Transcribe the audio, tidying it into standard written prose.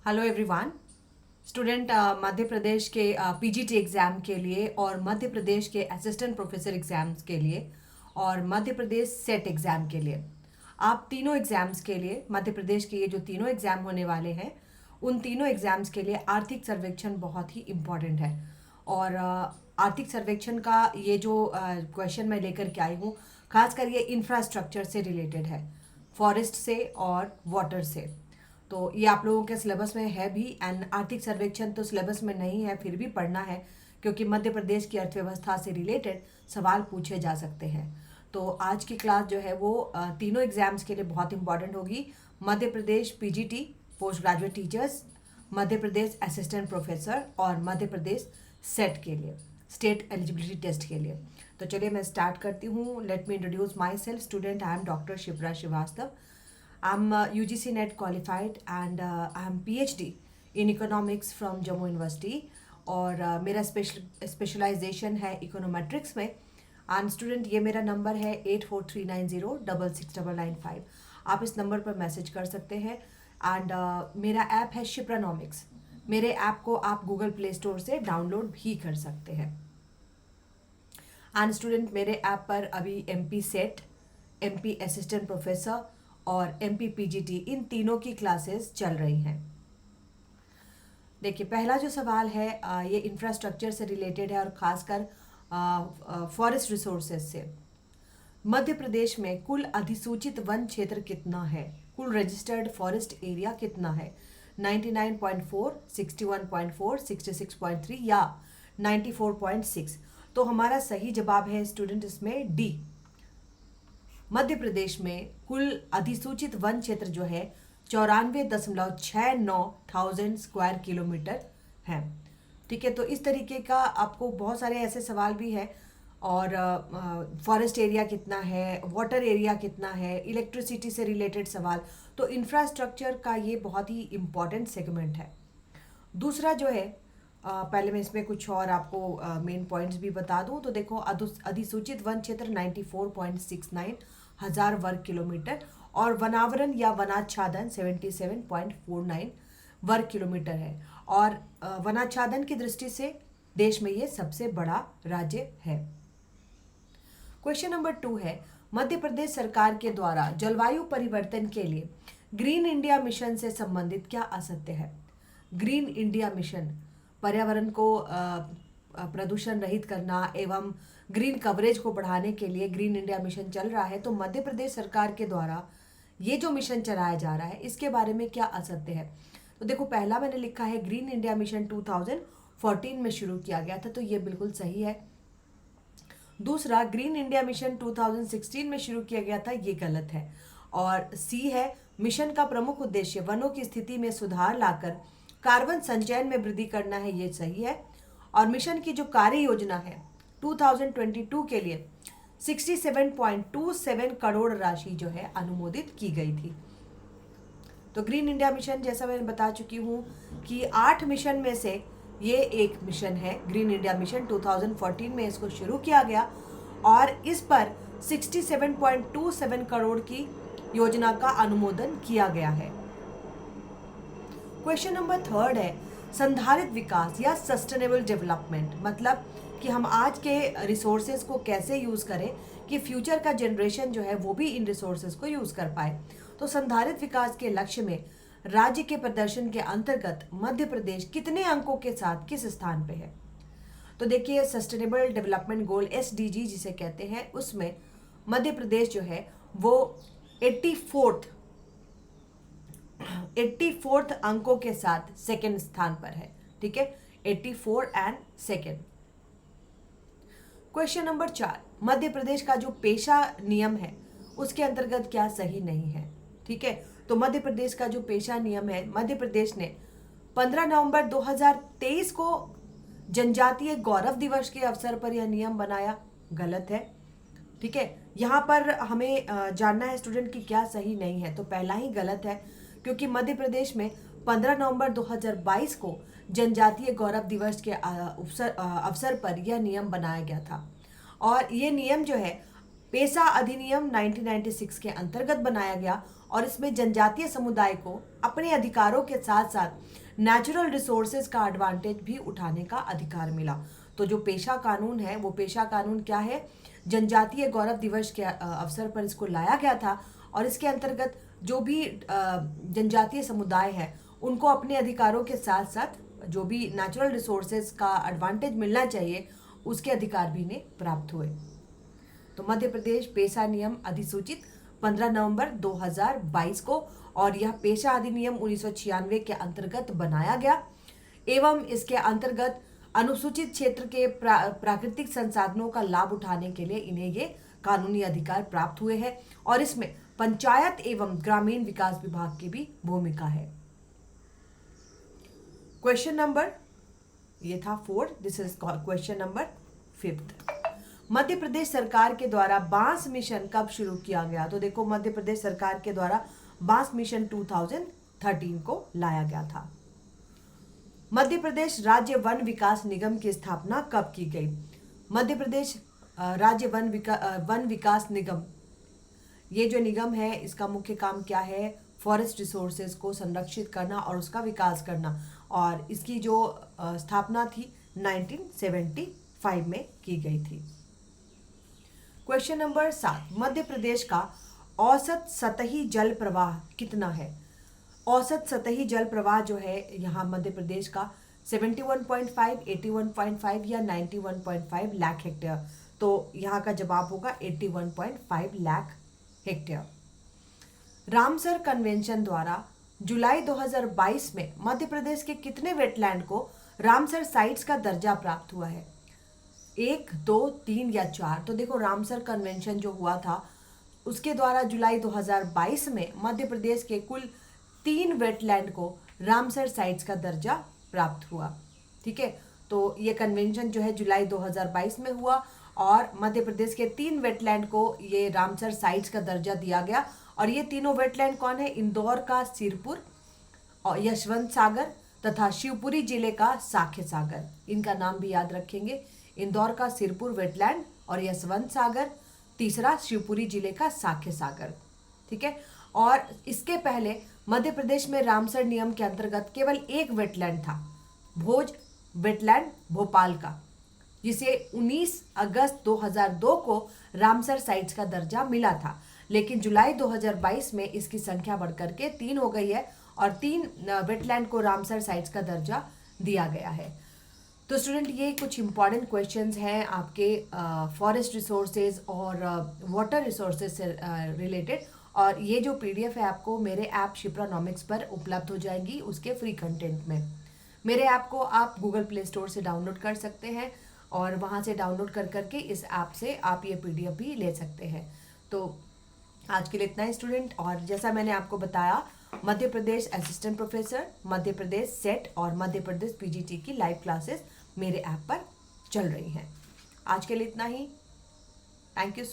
Hello everyone. Student Madhya Pradesh के PGT exam के लिए और मध्य प्रदेश के असिस्टेंट प्रोफेसर एग्ज़ाम्स के लिए और मध्य प्रदेश सेट एग्ज़ाम के लिए आप तीनों एग्ज़ाम्स के लिए मध्य प्रदेश के ये जो तीनों एग्ज़ाम होने वाले हैं उन तीनों एग्ज़ाम्स के लिए आर्थिक सर्वेक्षण बहुत ही इम्पॉर्टेंट है। और आर्थिक सर्वेक्षण का ये जो क्वेश्चन मैं लेकर के आई हूँ, खासकर ये इंफ्रास्ट्रक्चर से रिलेटेड है, फॉरेस्ट से और वाटर से। तो ये आप लोगों के सिलेबस में है भी, एंड आर्थिक सर्वेक्षण तो सिलेबस में नहीं है, फिर भी पढ़ना है क्योंकि मध्य प्रदेश की अर्थव्यवस्था से रिलेटेड सवाल पूछे जा सकते हैं। तो आज की क्लास जो है वो तीनों एग्जाम्स के लिए बहुत इंपॉर्टेंट होगी। Madhya Pradesh PGT post graduate teachers, Madhya Pradesh assistant professor और मध्य प्रदेश सेट के लिए, स्टेट एलिजिबिलिटी टेस्ट के लिए। तो चलिए मैं स्टार्ट करती हूँ। Let me introduce myself. Student, I am doctor Shipra Srivastava. I'm UGC NET qualified and I'm PhD in economics from Jammu University और मेरा स्पेशलाइजेशन है इकोनोमेट्रिक्स में। एंड स्टूडेंट, ये मेरा नंबर है 8439066995। आप इस नंबर पर मैसेज कर सकते हैं। एंड मेरा ऐप है शिप्रानॉमिक्स। मेरे ऐप को आप गूगल प्ले स्टोर से डाउनलोड भी कर सकते हैं। एंड स्टूडेंट, मेरे ऐप पर अभी MP set, MP assistant professor और MP PGT इन तीनों की क्लासेस चल रही हैं। देखिए, पहला जो सवाल है ये इंफ्रास्ट्रक्चर से रिलेटेड है और खासकर फॉरेस्ट रिसोर्सेज से। मध्य प्रदेश में कुल अधिसूचित वन क्षेत्र कितना है? कुल रजिस्टर्ड फॉरेस्ट एरिया कितना है? 99.4, 61.4, 66.3 या 94.6? तो हमारा सही जवाब है स्टूडेंट इसमें डी। मध्य प्रदेश में कुल अधिसूचित वन क्षेत्र जो है 94.69 स्क्वायर किलोमीटर है। ठीक है, तो इस तरीके का आपको बहुत सारे ऐसे सवाल भी है। और फॉरेस्ट एरिया कितना है, वाटर एरिया कितना है, इलेक्ट्रिसिटी से रिलेटेड सवाल। तो इंफ्रास्ट्रक्चर का ये बहुत ही इम्पॉर्टेंट सेगमेंट है। दूसरा जो है, पहले मैं इसमें कुछ और आपको मेन पॉइंट्स भी बता दूं। तो देखो, अधिसूचित वन क्षेत्र 94.69 हजार वर्ग किलोमीटर और वनावरण या वनाच्छादन 77.49 वर्ग किलोमीटर है। और वनाच्छादन की दृष्टि से देश में ये सबसे बड़ा राज्य है। क्वेश्चन नंबर 2 है, मध्य प्रदेश सरकार के द्वारा जलवायु परिवर्तन के लिए ग्रीन इंडिया मिशन से संबंधित क्या असत्य है? ग्रीन इंडिया मिशन पर्यावरण को प्रदूषण रहित करना एवं ग्रीन कवरेज को बढ़ाने के लिए ग्रीन इंडिया मिशन चल रहा है। तो मध्य प्रदेश सरकार के द्वारा ये जो मिशन चलाया जा रहा है इसके बारे में क्या असत्य है? तो देखो, पहला मैंने लिखा है ग्रीन इंडिया मिशन 2014 में शुरू किया गया था, तो ये बिल्कुल सही है। दूसरा, ग्रीन इंडिया मिशन 2016 में शुरू किया गया था, ये गलत है। और सी है, मिशन का प्रमुख उद्देश्य वनों की स्थिति में सुधार लाकर कार्बन संचयन में वृद्धि करना है, ये सही है। और मिशन की जो कार्य योजना है 2022 के लिए 67.27 करोड़ राशि जो है अनुमोदित की गई थी। तो ग्रीन इंडिया मिशन, जैसा मैंने बता चुकी हूँ कि 8 मिशन में से ये एक मिशन है। ग्रीन इंडिया मिशन 2014 में इसको शुरू किया गया और इस पर 67.27 करोड़ की योजना का अनुमोदन किया गया है। क्वेश्चन नंबर 3 है, संधारित विकास या सस्टेनेबल डेवलपमेंट मतलब कि हम आज के रिसोर्सेज को कैसे यूज करें कि फ्यूचर का जनरेशन जो है वो भी इन रिसोर्सेज को यूज कर पाए। तो संधारित विकास के लक्ष्य में राज्य के प्रदर्शन के अंतर्गत मध्य प्रदेश कितने अंकों के साथ किस स्थान पे है? तो देखिए, सस्टेनेबल डेवलपमेंट गोल SDG जिसे कहते हैं, उसमें मध्य प्रदेश जो है वो 84th अंकों के साथ सेकेंड स्थान पर है। ठीक है, 84 and second. Question number 4, Madhya Pradesh का जो पेशा नियम है उसके अंतर्गत क्या सही नहीं है? ठीक है, तो मध्य प्रदेश का जो पेशा नियम है, मध्य प्रदेश ने 15 नवंबर 2023 को जनजातीय गौरव दिवस के अवसर पर यह नियम बनाया, गलत है। ठीक है, यहाँ पर हमें जानना है स्टूडेंट कि क्या सही नहीं है। तो पहला ही गलत है क्योंकि मध्य प्रदेश में 15 नवंबर 2022 को जनजातीय गौरव दिवस के अवसर पर यह नियम बनाया गया था। और ये नियम जो है पेशा अधिनियम 1996 के अंतर्गत बनाया गया और इसमें जनजातीय समुदाय को अपने अधिकारों के साथ साथ नेचुरल रिसोर्सेज का एडवांटेज भी उठाने का अधिकार मिला। तो जो पेशा कानून है, वो पेशा कानून क्या है, जनजातीय गौरव दिवस के अवसर पर इसको लाया गया था और इसके अंतर्गत जो भी जनजातीय समुदाय है उनको अपने अधिकारों के साथ साथ जो भी नेचुरल रिसोर्सेज का एडवांटेज मिलना चाहिए उसके अधिकार भी इन्हें प्राप्त हुए। तो मध्य प्रदेश पेशा नियम अधिसूचित 15 नवंबर 2022 को, और यह पेशा अधिनियम 1996 के अंतर्गत बनाया गया एवं इसके अंतर्गत अनुसूचित क्षेत्र के प्राकृतिक संसाधनों का लाभ उठाने के लिए इन्हें ये कानूनी अधिकार प्राप्त हुए हैं और इसमें पंचायत एवं ग्रामीण विकास विभाग की भी भूमिका है। क्वेश्चन नंबर ये था 4, this is question number 5। Madhya Pradesh सरकार के द्वारा बांस मिशन कब शुरू किया गया? तो देखो, मध्य प्रदेश सरकार के द्वारा बांस मिशन 2013 को लाया गया था। मध्य प्रदेश राज्य वन विकास निगम की स्थापना कब की गई? मध्य प्रदेश राज्य वन विकास निगम, ये जो निगम है इसका मुख्य काम क्या है? फॉरेस्ट रिसोर्सेज को संरक्षित करना और उसका विकास करना, और इसकी जो स्थापना थी 1975 में की गई थी। क्वेश्चन नंबर 7, मध्य प्रदेश का औसत सतही जल प्रवाह कितना है? औसत सतही जल प्रवाह जो है यहाँ मध्य प्रदेश का 71.5, 81.5 या 91.5 लाख हेक्टेयर। तो यहाँ का जवाब होगा 81.5 लाख हेक्टेयर। रामसर कन्वेंशन द्वारा जुलाई 2022 में मध्य प्रदेश के कितने वेटलैंड को रामसर साइट्स का दर्जा प्राप्त हुआ है? 1, 2, 3 या 4? तो देखो, रामसर कन्वेंशन जो हुआ था उसके द्वारा जुलाई 2022 में मध्य प्रदेश के कुल 3 वेटलैंड को रामसर साइट्स का दर्जा प्राप्त हुआ। ठीक है, तो ये कन्वेंशन जो है जुलाई 2022 में हुआ और मध्य प्रदेश के 3 वेटलैंड को ये रामसर साइट्स का दर्जा दिया गया। और ये तीनों वेटलैंड कौन है? इंदौर का सिरपुर और यशवंत सागर तथा शिवपुरी जिले का साख्य सागर। इनका नाम भी याद रखेंगे, इंदौर का सिरपुर वेटलैंड और यशवंत सागर, तीसरा शिवपुरी जिले का साख्य सागर। ठीक है, और इसके पहले मध्य प्रदेश में रामसर नियम के अंतर्गत केवल एक वेटलैंड था, भोज वेटलैंड भोपाल का, जिसे 19 अगस्त 2002 को रामसर साइट्स का दर्जा मिला था। लेकिन जुलाई 2022 में इसकी संख्या बढ़कर के 3 हो गई है और 3 वेटलैंड को रामसर साइट्स का दर्जा दिया गया है। तो स्टूडेंट, ये कुछ इंपॉर्टेंट क्वेश्चंस हैं आपके फॉरेस्ट रिसोर्सेज और वाटर रिसोर्सेज से रिलेटेड, और ये जो पीडीएफ है आपको मेरे ऐप शिप्रानॉमिक्स पर उपलब्ध हो जाएगी उसके फ्री कंटेंट में। मेरे ऐप को आप गूगल प्ले स्टोर से डाउनलोड कर सकते हैं और वहाँ से डाउनलोड कर करके इस ऐप से आप ये पीडीएफ भी ले सकते हैं। तो आज के लिए इतना ही स्टूडेंट, और जैसा मैंने आपको बताया, Madhya Pradesh assistant professor, Madhya Pradesh set और मध्य प्रदेश पीजीटी की लाइव क्लासेस मेरे ऐप पर चल रही हैं। आज के लिए इतना ही। Thank you so